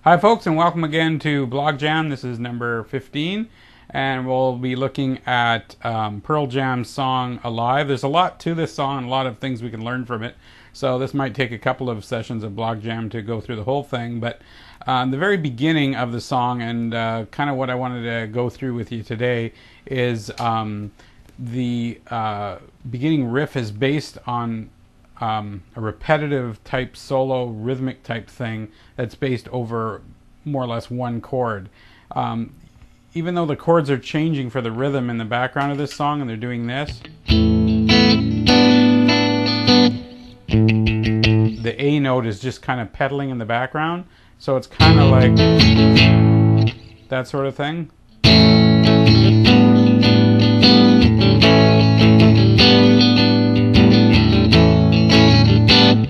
Hi folks, and welcome again to Blogjam. This is number 15, and we'll be looking at Pearl Jam's song Alive. There's a lot to this song, a lot of things we can learn from it, so this might take a couple of sessions of Blogjam to go through the whole thing. But the very beginning of the song, and kind of what I wanted to go through with you today, is the beginning riff is based on a repetitive type solo rhythmic type thing that's based over more or less one chord. Even though the chords are changing for the rhythm in the background of this song, and they're doing this, the A note is just kind of pedaling in the background, so it's kind of like that sort of thing.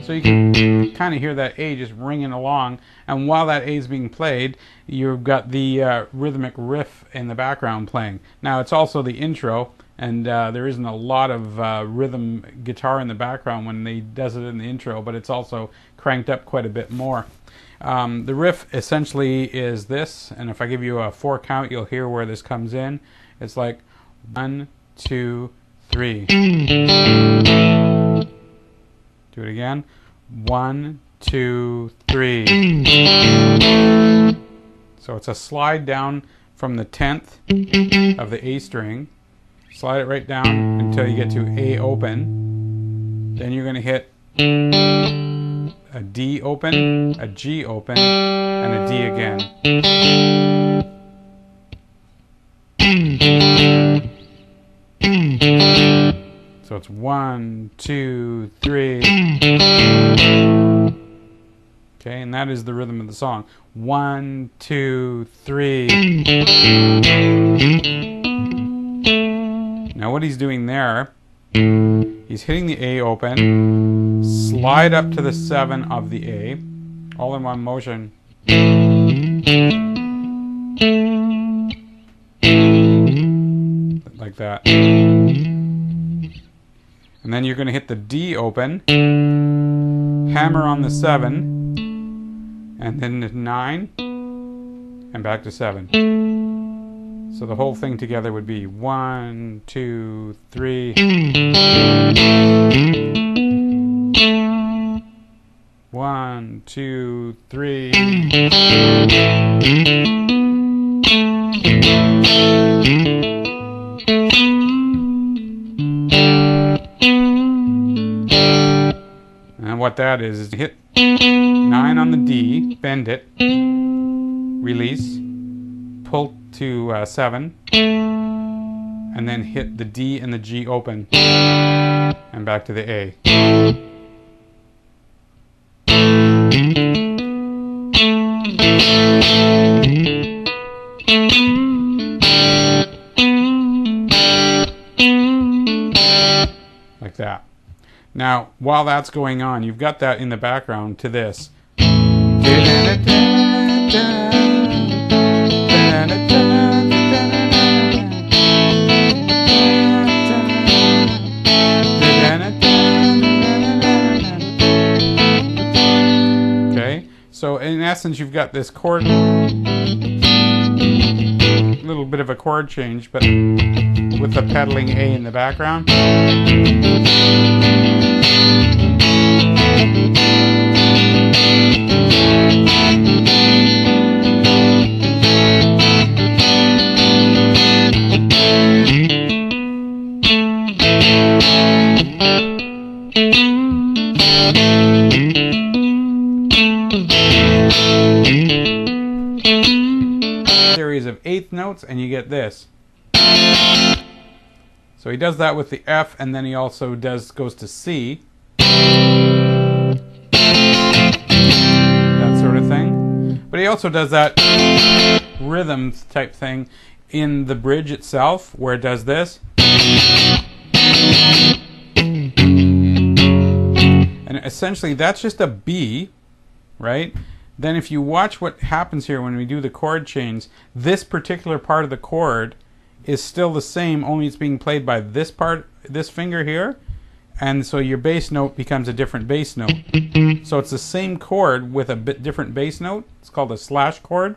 So you can kind of hear that A just ringing along, and while that A is being played, you've got the rhythmic riff in the background playing. Now it's also the intro, and there isn't a lot of rhythm guitar in the background when he does it in the intro, but it's also cranked up quite a bit more. The riff essentially is this, and if I give you a 4 count, you'll hear where this comes in. It's like 1, 2, 3. Do it again. 1, 2, 3. So it's a slide down from the 10th of the A string. Slide it right down until you get to A open. Then you're going to hit a D open, a G open, and a D again. So it's 1, 2, 3. Okay, and that is the rhythm of the song. 1, 2, 3. Now what he's doing there, he's hitting the A open, slide up to the 7 of the A, all in one motion. Like that. And then you're going to hit the D open, hammer on the 7, and then the 9, and back to 7. So the whole thing together would be 1, 2, 3. 1, 2, 3. And what that is hit 9 on the D, bend it, release, pull to 7, and then hit the D and the G open, and back to the A. Like that. Now, while that's going on, you've got that in the background to this. Okay, so in essence, you've got this chord, little bit of a chord change, but with the pedaling A in the background. notes, and you get this. So he does that with the F, and then he also goes to C. That sort of thing. But he also does that rhythm type thing in the bridge itself, where it does this. And essentially that's just a B, right? Then if you watch what happens here when we do the chord change, this particular part of the chord is still the same, only it's being played by this part, this finger here, and so your bass note becomes a different bass note. So it's the same chord with a bit different bass note. It's called a slash chord.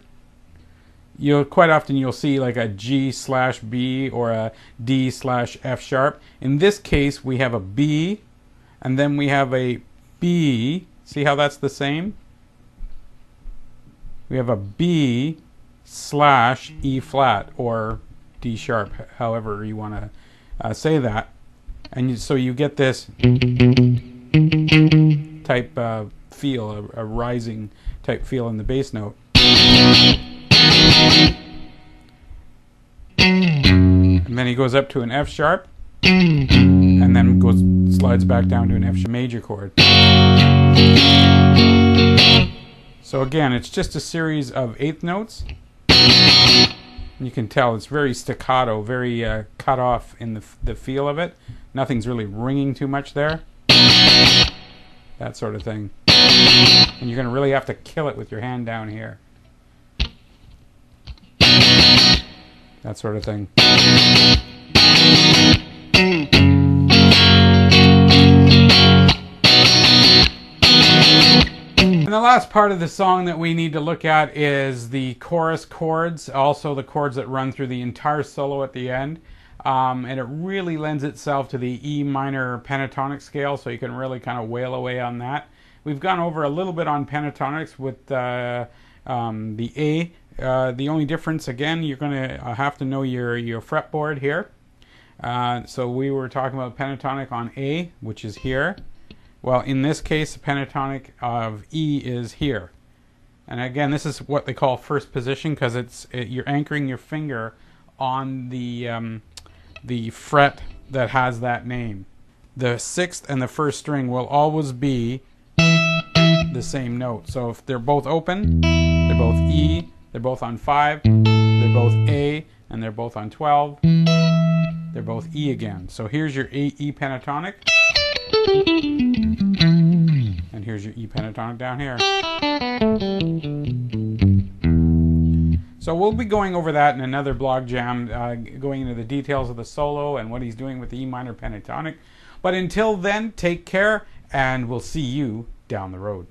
Quite often you'll see like a G/B or a D/F sharp. In this case we have a B, and then we have a B. See how that's the same? We have a B/E flat or D sharp, however you want to say that. And so you get this type feel, a rising type feel in the bass note. And then he goes up to an F sharp, and then slides back down to an F major chord. So again, it's just a series of eighth notes. You can tell it's very staccato, very cut off in the feel of it. Nothing's really ringing too much there. That sort of thing. And you're going to really have to kill it with your hand down here. That sort of thing. And the last part of the song that we need to look at is the chorus chords, also the chords that run through the entire solo at the end. And it really lends itself to the E minor pentatonic scale, so you can really kind of wail away on that. We've gone over a little bit on pentatonics with the A. The only difference, again, you're going to have to know your fretboard here. So we were talking about pentatonic on A, which is here. Well, in this case, the pentatonic of E is here. And again, this is what they call first position, because you're anchoring your finger on the fret that has that name. The sixth and the first string will always be the same note. So if they're both open, they're both E, they're both on 5, they're both A, and they're both on 12, they're both E again. So here's your E pentatonic, and here's your E pentatonic down here. So we'll be going over that in another blog jam, going into the details of the solo and what he's doing with the E minor pentatonic. But until then, take care, and we'll see you down the road.